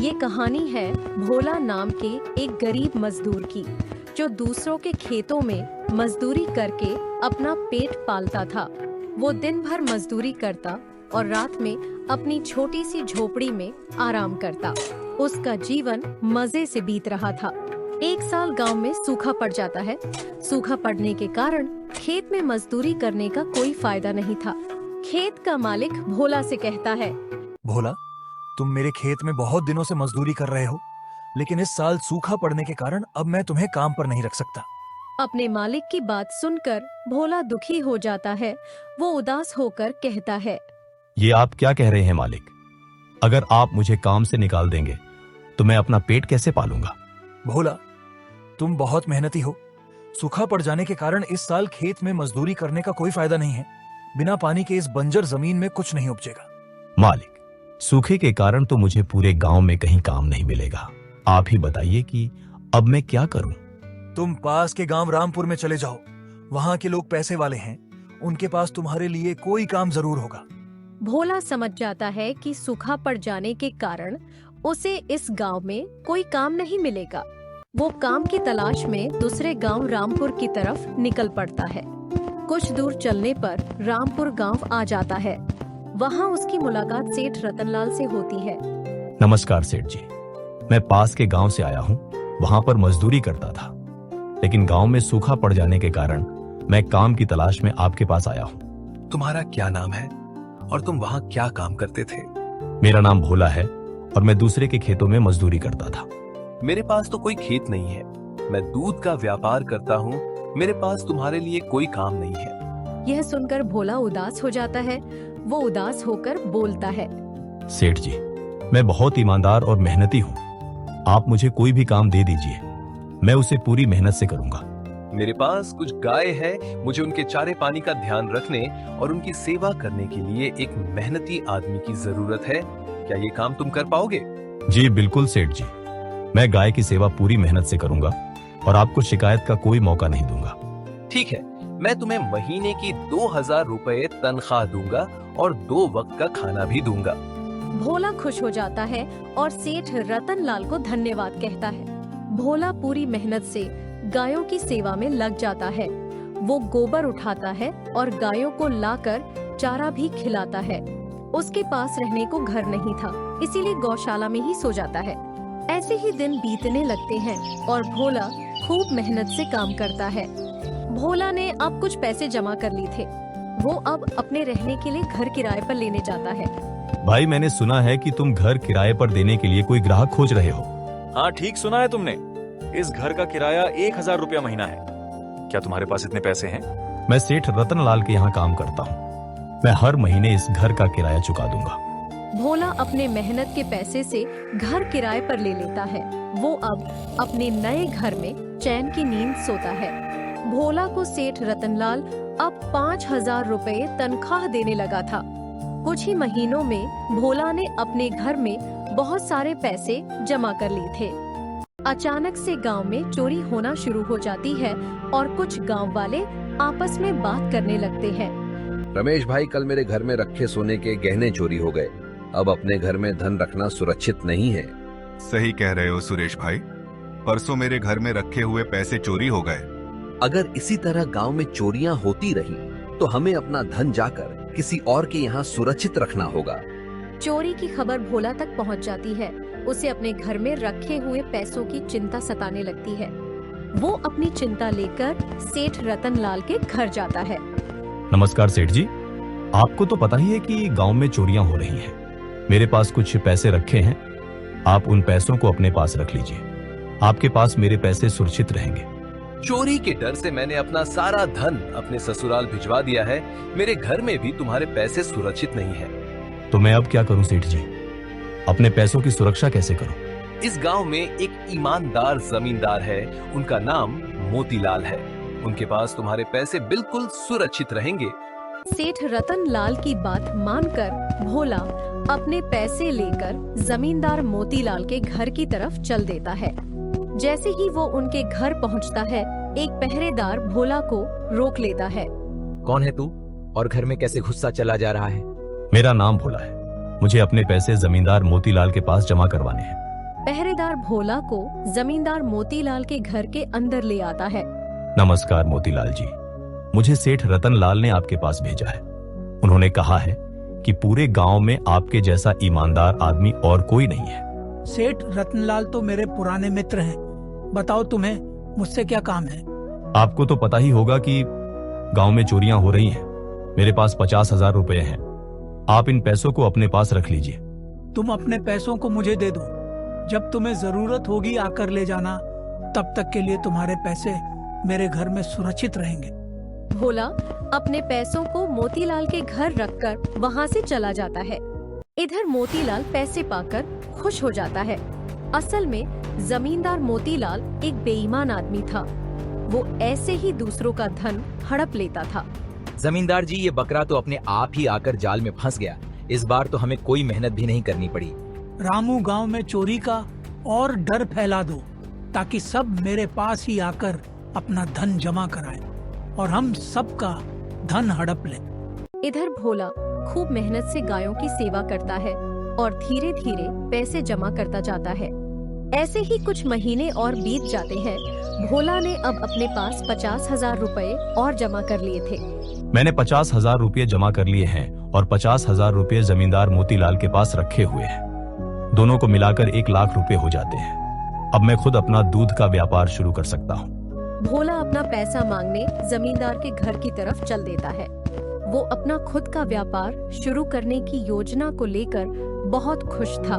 ये कहानी है भोला नाम के एक गरीब मजदूर की, जो दूसरों के खेतों में मजदूरी करके अपना पेट पालता था। वो दिन भर मजदूरी करता और रात में अपनी छोटी सी झोपड़ी में आराम करता। उसका जीवन मजे से बीत रहा था। एक साल गांव में सूखा पड़ जाता है। सूखा पड़ने के कारण खेत में मजदूरी करने का कोई फायदा नहीं था। खेत का मालिक भोला से कहता है, भोला, तुम मेरे खेत में बहुत दिनों से मजदूरी कर रहे हो, लेकिन इस साल सूखा पड़ने के कारण अब मैं तुम्हें काम पर नहीं रख सकता। अपने मालिक की बात सुनकर भोला दुखी हो जाता है। वो उदास होकर कहता है, ये आप क्या कह रहे हैं मालिक? अगर आप मुझे काम से निकाल देंगे तो मैं अपना पेट कैसे पालूंगा? भोला, तुम बहुत मेहनती हो। सूखा पड़ जाने के कारण इस साल खेत में मजदूरी करने का कोई फायदा नहीं है। बिना पानी के इस बंजर जमीन में कुछ नहीं उपजेगा। मालिक, सूखे के कारण तो मुझे पूरे गांव में कहीं काम नहीं मिलेगा। आप ही बताइए कि अब मैं क्या करूं? तुम पास के गांव रामपुर में चले जाओ। वहां के लोग पैसे वाले हैं, उनके पास तुम्हारे लिए कोई काम जरूर होगा। भोला समझ जाता है कि सूखा पड़ जाने के कारण उसे इस गांव में कोई काम नहीं मिलेगा। वो काम की तलाश में दूसरे गांव रामपुर की तरफ निकल पड़ता है। कुछ दूर चलने पर रामपुर गांव आ जाता है। वहां उसकी मुलाकात सेठ रतनलाल से होती है। नमस्कार सेठ जी, मैं पास के गांव से आया हूं। वहां पर मजदूरी करता था, लेकिन गांव में सूखा पड़ जाने के कारण मैं काम की तलाश में आपके पास आया हूं। तुम्हारा क्या नाम है और तुम वहां क्या काम करते थे? मेरा नाम भोला है और मैं दूसरे के खेतों में मजदूरी करता था। मेरे पास तो कोई खेत नहीं है। मैं दूध का व्यापार करता हूँ। मेरे पास तुम्हारे लिए कोई काम नहीं है। यह सुनकर भोला उदास हो जाता है। वो उदास होकर बोलता है, सेठ जी, मैं बहुत ईमानदार और मेहनती हूँ। आप मुझे कोई भी काम दे दीजिए, मैं उसे पूरी मेहनत से करूंगा। मेरे पास कुछ गाय है। मुझे उनके चारे पानी का ध्यान रखने और उनकी सेवा करने के लिए एक मेहनती आदमी की जरूरत है। क्या ये काम तुम कर पाओगे? जी बिल्कुल सेठ जी, मैं गाय की सेवा पूरी मेहनत से करूंगा और आपको शिकायत का कोई मौका नहीं दूंगा। ठीक है, मैं तुम्हें महीने की 2000 रुपए तनख्वाह दूंगा और 2 वक्त का खाना भी दूंगा। भोला खुश हो जाता है और सेठ रतनलाल को धन्यवाद कहता है। भोला पूरी मेहनत से गायों की सेवा में लग जाता है। वो गोबर उठाता है और गायों को लाकर चारा भी खिलाता है। उसके पास रहने को घर नहीं था, इसीलिए गौशाला में ही सो जाता है। ऐसे ही दिन बीतने लगते हैं और भोला खूब मेहनत से काम करता है। भोला ने अब कुछ पैसे जमा कर लिए थे। वो अब अपने रहने के लिए घर किराए पर लेने जाता है। भाई, मैंने सुना है कि तुम घर किराए पर देने के लिए कोई ग्राहक खोज रहे हो। हाँ, ठीक सुना है तुमने। इस घर का किराया 1000 रुपया महीना है। क्या तुम्हारे पास इतने पैसे हैं? मैं सेठ रतनलाल के यहाँ काम करता हूँ। मैं हर महीने इस घर का किराया चुका दूंगा। भोला अपने मेहनत के पैसे से घर किराए पर ले लेता है। वो अब अपने नए घर में चैन की नींद सोता है। भोला को सेठ रतनलाल अब 5000 रुपए तनख्वाह देने लगा था। कुछ ही महीनों में भोला ने अपने घर में बहुत सारे पैसे जमा कर लिए थे। अचानक से गांव में चोरी होना शुरू हो जाती है और कुछ गांव वाले आपस में बात करने लगते हैं। रमेश भाई, कल मेरे घर में रखे सोने के गहने चोरी हो गए। अब अपने घर में धन रखना सुरक्षित नहीं है। सही कह रहे हो सुरेश भाई, परसों मेरे घर में रखे हुए पैसे चोरी हो गए। अगर इसी तरह गांव में चोरियां होती रही तो हमें अपना धन जाकर किसी और के यहाँ सुरक्षित रखना होगा। चोरी की खबर भोला तक पहुंच जाती है। उसे अपने घर में रखे हुए पैसों की चिंता सताने लगती है। वो अपनी चिंता लेकर सेठ रतनलाल के घर जाता है। नमस्कार सेठ जी, आपको तो पता ही है कि गांव में चोरियां हो रही हैं। मेरे पास कुछ पैसे रखे हैं, आप उन पैसों को अपने पास रख लीजिए। आपके पास मेरे पैसे सुरक्षित रहेंगे। चोरी के डर से मैंने अपना सारा धन अपने ससुराल भिजवा दिया है। मेरे घर में भी तुम्हारे पैसे सुरक्षित नहीं है। तो मैं अब क्या करूं सेठ जी? अपने पैसों की सुरक्षा कैसे करूं? इस गांव में एक ईमानदार जमींदार है। उनका नाम मोतीलाल है। उनके पास तुम्हारे पैसे बिल्कुल सुरक्षित रहेंगे। सेठ रतनलाल की बात मानकर भोला अपने पैसे लेकर जमींदार मोतीलाल के घर की तरफ चल देता है। जैसे ही वो उनके घर पहुंचता है, एक पहरेदार भोला को रोक लेता है। कौन है तू और घर में कैसे घुसा चला जा रहा है? मेरा नाम भोला है। मुझे अपने पैसे जमींदार मोतीलाल के पास जमा करवाने हैं। पहरेदार भोला को जमींदार मोतीलाल के घर के अंदर ले आता है। नमस्कार मोतीलाल जी, मुझे सेठ रतनलाल ने आपके पास भेजा है। उन्होंने कहा है कि पूरे गांव में आपके जैसा ईमानदार आदमी और कोई नहीं है। सेठ रतनलाल तो मेरे पुराने मित्र हैं। बताओ तुम्हें मुझसे क्या काम है? आपको तो पता ही होगा कि गांव में चोरियां हो रही हैं। मेरे पास 50,000 रुपए हैं। आप इन पैसों को अपने पास रख लीजिए। तुम अपने पैसों को मुझे दे दो। जब तुम्हें जरूरत होगी आकर ले जाना। तब तक के लिए तुम्हारे पैसे मेरे घर में सुरक्षित रहेंगे। भोला अपने पैसों को मोतीलाल के घर रखकर वहाँ से चला जाता है। इधर मोतीलाल पैसे पाकर खुश हो जाता है। असल में जमींदार मोतीलाल एक बेईमान आदमी था। वो ऐसे ही दूसरों का धन हड़प लेता था। जमींदार जी, ये बकरा तो अपने आप ही आकर जाल में फंस गया। इस बार तो हमें कोई मेहनत भी नहीं करनी पड़ी। रामू, गांव में चोरी का और डर फैला दो ताकि सब मेरे पास ही आकर अपना धन जमा कराएं और हम सबका धन हड़प लें। इधर भोला खूब मेहनत से गायों की सेवा करता है और धीरे धीरे पैसे जमा करता जाता है। ऐसे ही कुछ महीने और बीत जाते हैं। भोला ने अब अपने पास 50,000 रुपए और जमा कर लिए थे। मैंने 50,000 रुपये जमा कर लिए हैं और 50,000 रुपये जमींदार मोतीलाल के पास रखे हुए हैं। दोनों को मिलाकर 1 लाख रुपए हो जाते हैं। अब मैं खुद अपना दूध का व्यापार शुरू कर सकता हूँ। भोला अपना पैसा मांगने जमींदार के घर की तरफ चल देता है। वो अपना खुद का व्यापार शुरू करने की योजना को लेकर बहुत खुश था।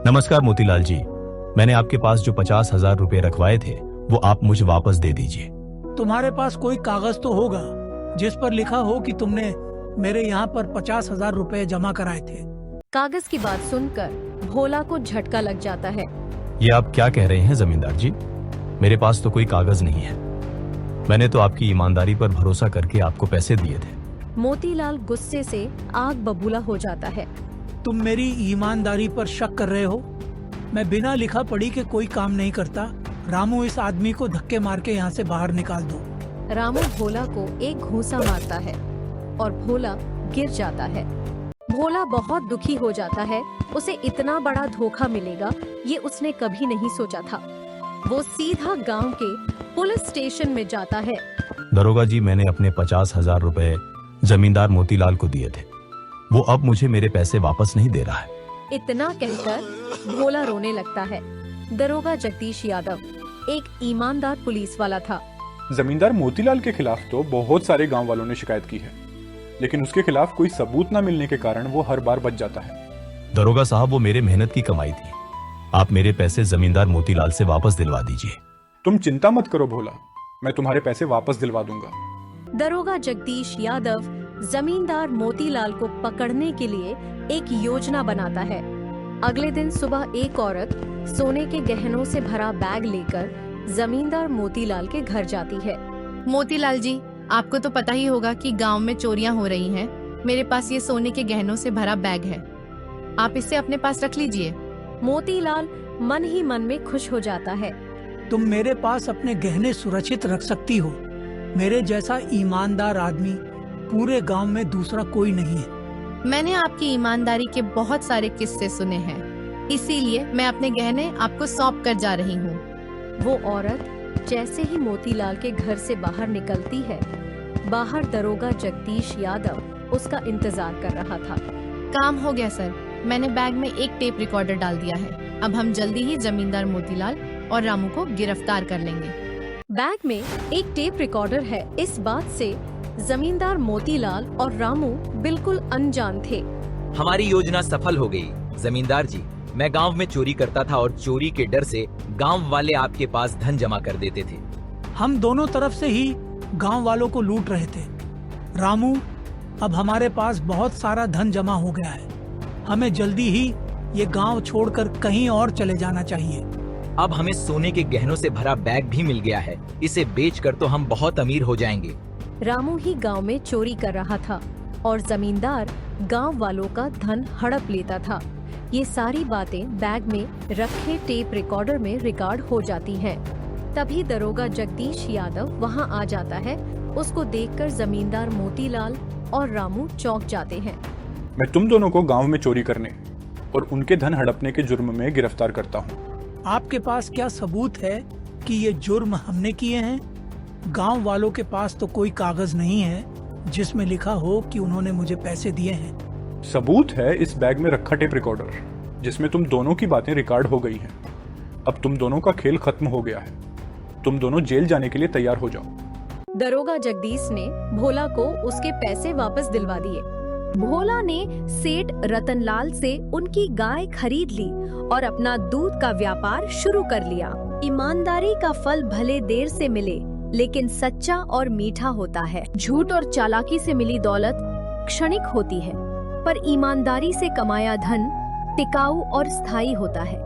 नमस्कार मोतीलाल जी, मैंने आपके पास जो 50,000 रुपये रखवाए थे वो आप मुझे वापस दे दीजिए। तुम्हारे पास कोई कागज तो होगा जिस पर लिखा हो कि तुमने मेरे यहाँ पर 50,000 रुपए जमा कराए थे। कागज की बात सुनकर भोला को झटका लग जाता है। ये आप क्या कह रहे हैं जमींदार जी? मेरे पास तो कोई कागज नहीं है। मैंने तो आपकी ईमानदारी पर भरोसा करके आपको पैसे दिए थे। मोतीलाल गुस्से से आग बबूला हो जाता है। तुम मेरी ईमानदारी पर शक कर रहे हो? मैं बिना लिखा पढ़ी के कोई काम नहीं करता। रामू, इस आदमी को धक्के मार के यहाँ से बाहर निकाल दो। रामू भोला को एक घूंसा मारता है और भोला गिर जाता है। भोला बहुत दुखी हो जाता है। उसे इतना बड़ा धोखा मिलेगा ये उसने कभी नहीं सोचा था। वो सीधा गांव के पुलिस स्टेशन में जाता है। दरोगा जी, मैंने अपने 50,000 रुपए जमींदार मोतीलाल को दिए थे। वो अब मुझे मेरे पैसे वापस नहीं दे रहा है। इतना कहकर भोला रोने लगता है। दरोगा जगदीश यादव एक ईमानदार पुलिस वाला था। जमींदार मोतीलाल के खिलाफ तो बहुत सारे गांव वालों ने शिकायत की है, लेकिन उसके खिलाफ कोई सबूत न मिलने के कारण वो हर बार बच जाता है। दरोगा साहब, वो मेरे मेहनत की कमाई थी। आप मेरे पैसे जमींदार मोतीलाल से वापस दिलवा दीजिए। तुम चिंता मत करो भोला, मैं तुम्हारे पैसे वापस दिलवा दूंगा। दरोगा जगदीश यादव जमींदार मोतीलाल को पकड़ने के लिए एक योजना बनाता है। अगले दिन सुबह एक औरत सोने के गहनों से भरा बैग लेकर जमींदार मोतीलाल के घर जाती है। मोतीलाल जी, आपको तो पता ही होगा कि गांव में चोरियां हो रही हैं। मेरे पास ये सोने के गहनों से भरा बैग है, आप इसे अपने पास रख लीजिए। मोतीलाल मन ही मन में खुश हो जाता है। तुम मेरे पास अपने गहने सुरक्षित रख सकती हो। मेरे जैसा ईमानदार आदमी पूरे गांव में दूसरा कोई नहीं है। मैंने आपकी ईमानदारी के बहुत सारे किस्से सुने हैं, इसीलिए मैं अपने गहने आपको सौंप कर जा रही हूँ। वो औरत जैसे ही मोतीलाल के घर से बाहर निकलती है, बाहर दरोगा जगदीश यादव उसका इंतजार कर रहा था। काम हो गया सर, मैंने बैग में एक टेप रिकॉर्डर डाल दिया है। अब हम जल्दी ही जमींदार मोतीलाल और रामू को गिरफ्तार कर लेंगे। बैग में एक टेप रिकॉर्डर है। इस बात से जमींदार मोतीलाल और रामू बिल्कुल अनजान थे। हमारी योजना सफल हो गई। जमींदार जी, मैं गांव में चोरी करता था और चोरी के डर से गांव वाले आपके पास धन जमा कर देते थे। हम दोनों तरफ से ही गांव वालों को लूट रहे थे। रामू, अब हमारे पास बहुत सारा धन जमा हो गया है। हमें जल्दी ही ये गांव छोड़कर कहीं और चले जाना चाहिए। अब हमें सोने के गहनों से भरा बैग भी मिल गया है। इसे बेचकर तो हम बहुत अमीर हो जाएंगे। रामू ही गांव में चोरी कर रहा था और जमींदार गांव वालों का धन हड़प लेता था। ये सारी बातें बैग में रखे टेप रिकॉर्डर में रिकॉर्ड हो जाती हैं। तभी दरोगा जगदीश यादव वहां आ जाता है। उसको देखकर जमींदार मोतीलाल और रामू चौंक जाते हैं। मैं तुम दोनों को गांव में चोरी करने और उनके धन हड़पने के जुर्म में गिरफ्तार करता हूँ। आपके पास क्या सबूत है कि ये जुर्म हमने किए हैं? गांव वालों के पास तो कोई कागज नहीं है जिसमें लिखा हो कि उन्होंने मुझे पैसे दिए हैं। सबूत है इस बैग में रखा टेप रिकॉर्डर, जिसमें तुम दोनों की बातें रिकॉर्ड हो गई हैं। अब तुम दोनों का खेल खत्म हो गया है। तुम दोनों जेल जाने के लिए तैयार हो जाओ। दरोगा जगदीश ने भोला को उसके पैसे वापस दिलवा दिए। भोला ने सेठ रतनलाल से उनकी गाय खरीद ली और अपना दूध का व्यापार शुरू कर लिया। ईमानदारी का फल भले देर से मिले, लेकिन सच्चा और मीठा होता है। झूठ और चालाकी से मिली दौलत क्षणिक होती है, पर ईमानदारी से कमाया धन टिकाऊ और स्थायी होता है।